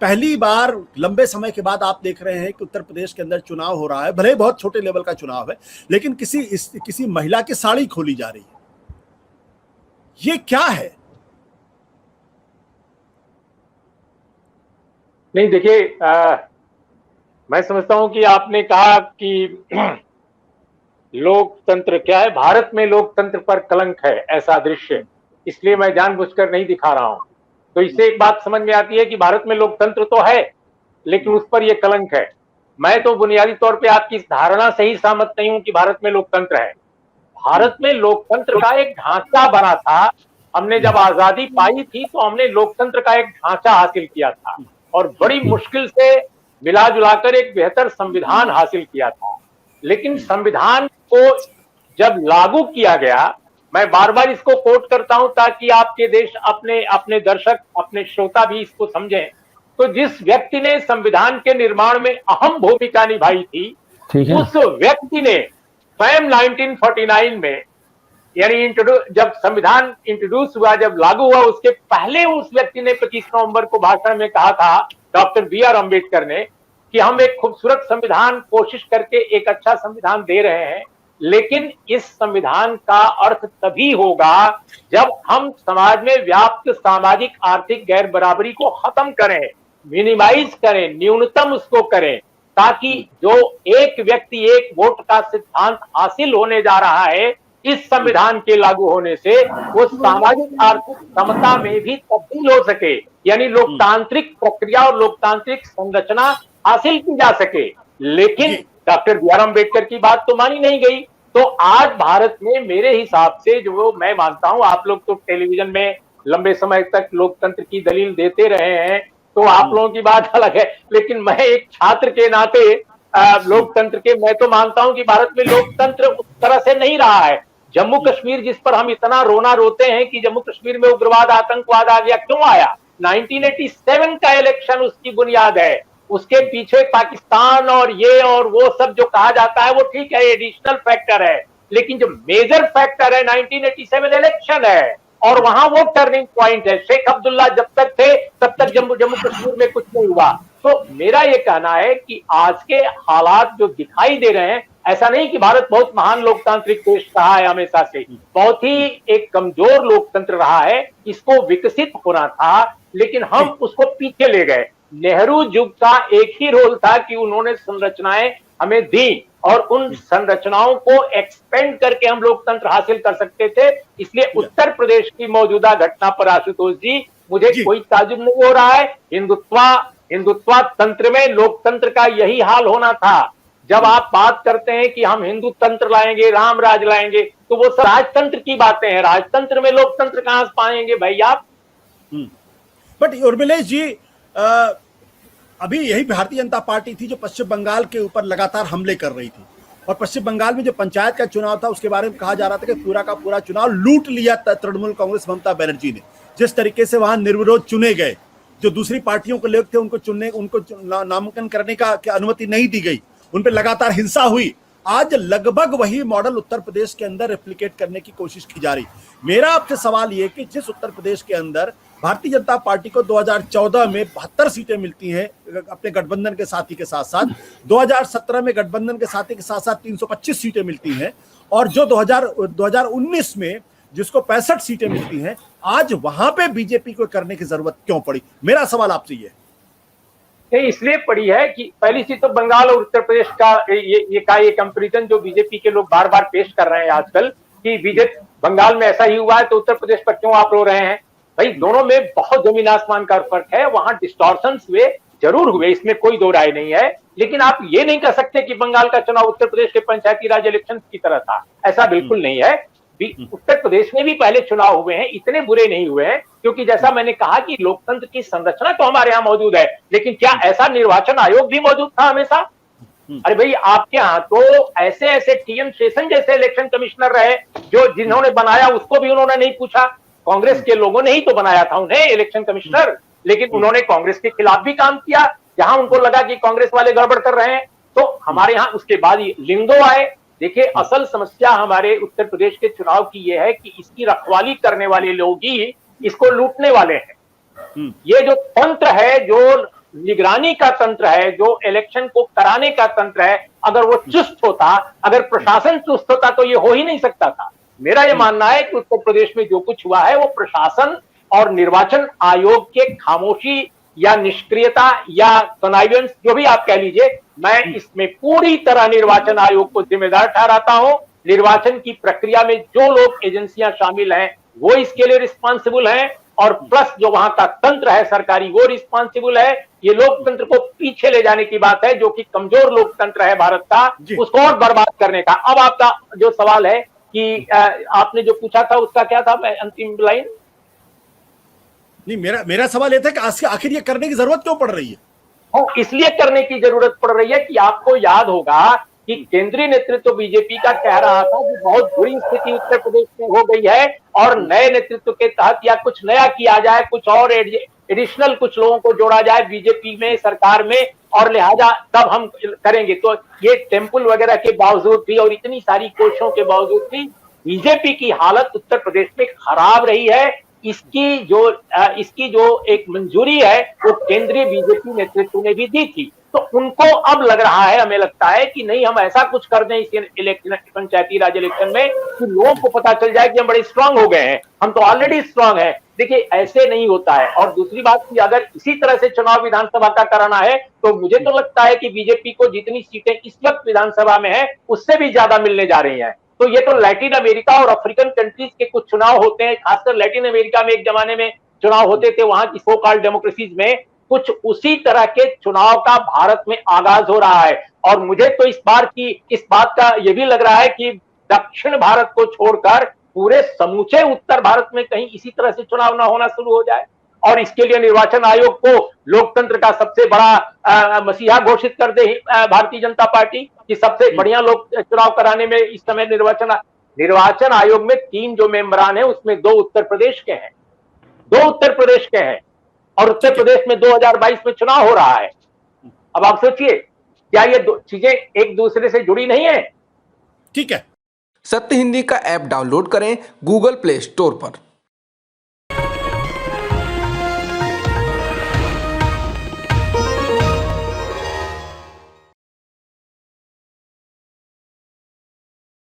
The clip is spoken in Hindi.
पहली बार लंबे समय के बाद आप देख रहे हैं कि उत्तर प्रदेश के अंदर चुनाव हो रहा है, भले ही बहुत छोटे लेवल का चुनाव है, लेकिन किसी महिला की साड़ी खोली जा रही है। ये क्या है? नहीं देखिए, मैं समझता हूं कि आपने कहा कि लोकतंत्र क्या है, भारत में लोकतंत्र पर कलंक है ऐसा दृश्य, इसलिए मैं जानबूझकर नहीं दिखा रहा हूं। तो इससे एक बात समझ में आती है कि भारत में लोकतंत्र तो है, लेकिन उस पर यह कलंक है। मैं तो बुनियादी तौर पे आपकी इस धारणा से ही सहमत नहीं हूं कि भारत में लोकतंत्र है। भारत में लोकतंत्र का एक ढांचा बना था। हमने जब आजादी पाई थी तो हमने लोकतंत्र का एक ढांचा हासिल किया था और बड़ी मुश्किल से मिला जुलाकर एक बेहतर संविधान हासिल किया था। लेकिन संविधान को जब लागू किया गया, मैं बार बार इसको कोट करता हूं ताकि आपके देश, अपने दर्शक, अपने श्रोता भी इसको समझें। तो जिस व्यक्ति ने संविधान के निर्माण में अहम भूमिका निभाई थी, उस व्यक्ति ने स्वयं 1949 में, यानी जब संविधान इंट्रोड्यूस हुआ, जब लागू हुआ, उसके पहले उस व्यक्ति ने 25 नवंबर को भाषण में कहा था, डॉक्टर B.R. अम्बेडकर ने, कि हम एक खूबसूरत संविधान कोशिश करके एक अच्छा संविधान दे रहे हैं, लेकिन इस संविधान का अर्थ तभी होगा जब हम समाज में व्याप्त सामाजिक आर्थिक गैर बराबरी को खत्म करें, मिनिमाइज करें, न्यूनतम उसको करें, ताकि जो एक व्यक्ति एक वोट का सिद्धांत हासिल होने जा रहा है इस संविधान के लागू होने से, वो सामाजिक आर्थिक समता में भी तब्दील हो सके, यानी लोकतांत्रिक प्रक्रिया और लोकतांत्रिक संरचना हासिल की जा सके। लेकिन डॉक्टर B.R. अम्बेडकर की बात तो मानी नहीं गई। तो आज भारत में मेरे हिसाब से, जो मैं मानता हूं, आप लोग तो टेलीविजन में लंबे समय तक लोकतंत्र की दलील देते रहे हैं, तो आप लोगों की बात अलग है, लेकिन मैं एक छात्र के नाते लोकतंत्र के, मैं तो मानता हूं कि भारत में लोकतंत्र उस तरह से नहीं रहा है। जम्मू कश्मीर, जिस पर हम इतना रोना रोते हैं कि जम्मू कश्मीर में उग्रवाद आतंकवाद आ गया, क्यों आया? 1987 का इलेक्शन उसकी बुनियाद है। उसके पीछे पाकिस्तान और ये और वो सब जो कहा जाता है वो ठीक है, एडिशनल फैक्टर है, लेकिन जो मेजर फैक्टर है 1987 इलेक्शन है, और वहां वो टर्निंग पॉइंट है। शेख अब्दुल्ला जब तक थे तब तक जम्मू कश्मीर में कुछ नहीं हुआ। तो मेरा ये कहना है कि आज के हालात जो दिखाई दे रहे हैं, ऐसा नहीं कि भारत बहुत महान लोकतांत्रिक देश रहा है, हमेशा से बहुत ही एक कमजोर लोकतंत्र रहा है, इसको विकसित होना था, लेकिन हम उसको पीछे ले गए। नेहरू युग का एक ही रोल था कि उन्होंने संरचनाएं हमें दी और उन संरचनाओं को एक्सपेंड करके हम लोकतंत्र हासिल कर सकते थे। इसलिए उत्तर प्रदेश की मौजूदा घटना पर आशुतोष जी, मुझे कोई ताजुब नहीं हो रहा है। हिंदुत्व तंत्र में लोकतंत्र का यही हाल होना था। जब आप बात करते हैं कि हम हिंदू तंत्र लाएंगे, राम राज लाएंगे, तो वो सब राजतंत्र की बातें हैं। राजतंत्र में लोकतंत्र कहां से पाएंगे भाई आप? बट उर्मिलेश जी, अभी यही भारतीय जनता पार्टी थी जो पश्चिम बंगाल के ऊपर लगातार हमले कर रही थी, और पश्चिम बंगाल में जो पंचायत का चुनाव था उसके बारे में कहा जा रहा था कि पूरा का पूरा चुनाव लूट लिया तृणमूल कांग्रेस ममता बनर्जी ने। जिस तरीके से वहां निर्विरोध चुने गए, जो दूसरी पार्टियों को लोग थे उनको नामांकन करने का अनुमति नहीं दी गई, उन पर लगातार हिंसा हुई। आज लगभग वही मॉडल उत्तर प्रदेश के अंदर रेप्लिकेट करने की कोशिश की जा रही। मेरा आपसे सवाल ये कि जिस उत्तर प्रदेश के अंदर भारतीय जनता पार्टी को 2014 में 72 सीटें मिलती हैं अपने गठबंधन के साथी के साथ साथ, 2017 में गठबंधन के साथी के साथ साथ 325 सीटें मिलती हैं, और जो 2019 में जिसको 65 सीटें मिलती हैं, आज वहां पे बीजेपी को करने की जरूरत क्यों पड़ी? मेरा सवाल आपसे ये इसलिए पड़ी है कि पहली चीज तो बंगाल और उत्तर प्रदेश का ये कंपैरिजन जो बीजेपी के लोग बार बार पेश कर रहे हैं आजकल, कि बीजेपी बंगाल में ऐसा ही हुआ है तो उत्तर प्रदेश पर क्यों आप रो रहे हैं? भाई दोनों में बहुत जमीन आसमान का फर्क है। वहां डिस्टॉर्शंस हुए, जरूर हुए, इसमें कोई दो राय नहीं है, लेकिन आप ये नहीं कह सकते कि बंगाल का चुनाव उत्तर प्रदेश के पंचायती राज इलेक्शन की तरह था। ऐसा बिल्कुल नहीं है। उत्तर प्रदेश में भी पहले चुनाव हुए हैं, इतने बुरे नहीं हुए हैं, क्योंकि जैसा मैंने कहा कि लोकतंत्र की संरचना तो हमारे यहाँ मौजूद है, लेकिन क्या ऐसा निर्वाचन आयोग भी मौजूद था हमेशा? अरे भाई, आपके यहाँ तो ऐसे ऐसे TM शेषन जैसे इलेक्शन कमिश्नर रहे, जो जिन्होंने बनाया उसको भी उन्होंने नहीं पूछा। कांग्रेस के लोगों ने ही तो बनाया था उन्हें इलेक्शन कमिश्नर, लेकिन उन्होंने कांग्रेस के खिलाफ भी काम किया जहां उनको लगा कि कांग्रेस वाले गड़बड़ कर रहे हैं। तो हमारे यहाँ उसके बाद लिंगो आए। देखिए, असल समस्या हमारे उत्तर प्रदेश के चुनाव की यह है कि इसकी रखवाली करने वाले लोग ही इसको लूटने वाले हैं। ये जो तंत्र है, जो निगरानी का तंत्र है, जो इलेक्शन को कराने का तंत्र है, अगर वो चुस्त होता, अगर प्रशासन चुस्त होता तो ये हो ही नहीं सकता था। मेरा ये मानना है कि उत्तर प्रदेश में जो कुछ हुआ है वो प्रशासन और निर्वाचन आयोग के खामोशी या निष्क्रियता या कनाइवेंस, जो भी आप कह लीजिए, मैं इसमें पूरी तरह निर्वाचन आयोग को जिम्मेदार ठहराता हूं। निर्वाचन की प्रक्रिया में जो लोग एजेंसियां शामिल हैं वो इसके लिए रिस्पॉन्सिबल हैं, और प्लस जो वहां का तंत्र है सरकारी वो रिस्पॉन्सिबल है। ये लोकतंत्र को पीछे ले जाने की बात है, जो कि कमजोर लोकतंत्र है भारत का, उसको और बर्बाद करने का। अब आपका जो सवाल है कि आपने जो पूछा था उसका क्या था, अंतिम लाइन? नहीं, मेरा सवाल ये था कि आखिर ये करने की जरूरत क्यों पड़ रही है? इसलिए करने की जरूरत पड़ रही है कि आपको याद होगा कि केंद्रीय नेतृत्व बीजेपी का कह रहा था कि बहुत बुरी स्थिति उत्तर प्रदेश में हो गई है और नए नेतृत्व के तहत या कुछ नया किया जाए, कुछ और एडिशनल कुछ लोगों को जोड़ा जाए बीजेपी में, सरकार में, और लिहाजा तब हम करेंगे। तो ये टेम्पल वगैरह के बावजूद भी और इतनी सारी कोशिशों के बावजूद भी बीजेपी की हालत उत्तर प्रदेश में खराब रही है। इसकी जो एक मंजूरी है वो केंद्रीय बीजेपी नेतृत्व ने भी दी थी। तो उनको अब लग रहा है, हमें लगता है कि नहीं, हम ऐसा कुछ कर दें इस इलेक्शन, पंचायती राज इलेक्शन में, कि लोगों को पता चल जाए कि हम बड़े स्ट्रांग हो गए हैं, हम तो ऑलरेडी स्ट्रांग हैं। देखिए, ऐसे नहीं होता है। और दूसरी बात कि अगर इसी तरह से चुनाव विधानसभा का कराना है तो मुझे तो लगता है कि बीजेपी को जितनी सीटें इस वक्त विधानसभा में है उससे भी ज्यादा मिलने जा रही हैं। तो ये तो लैटिन अमेरिका और अफ्रीकन कंट्रीज के कुछ चुनाव होते हैं, खासकर लैटिन अमेरिका में एक जमाने में चुनाव होते थे, वहां की सो कॉल्ड डेमोक्रेसीज में कुछ उसी तरह के चुनाव का भारत में आगाज हो रहा है। और मुझे तो इस बात का ये भी लग रहा है कि दक्षिण भारत को छोड़कर पूरे समूचे उत्तर भारत में कहीं इसी तरह से चुनाव ना होना शुरू हो जाए, और इसके लिए निर्वाचन आयोग को लोकतंत्र का सबसे बड़ा मसीहा घोषित कर दे भारतीय जनता पार्टी, कि सबसे बढ़िया लोग चुनाव कराने में इस समय निर्वाचन आयोग में 3 जो मेंबरान है उसमें 2 उत्तर प्रदेश के हैं, 2 उत्तर प्रदेश के हैं, और उत्तर प्रदेश में 2022 में चुनाव हो रहा है। अब आप सोचिए, क्या ये दो चीजें एक दूसरे से जुड़ी नहीं है? ठीक है। सत्य हिंदी का ऐप डाउनलोड करें गूगल प्ले स्टोर पर।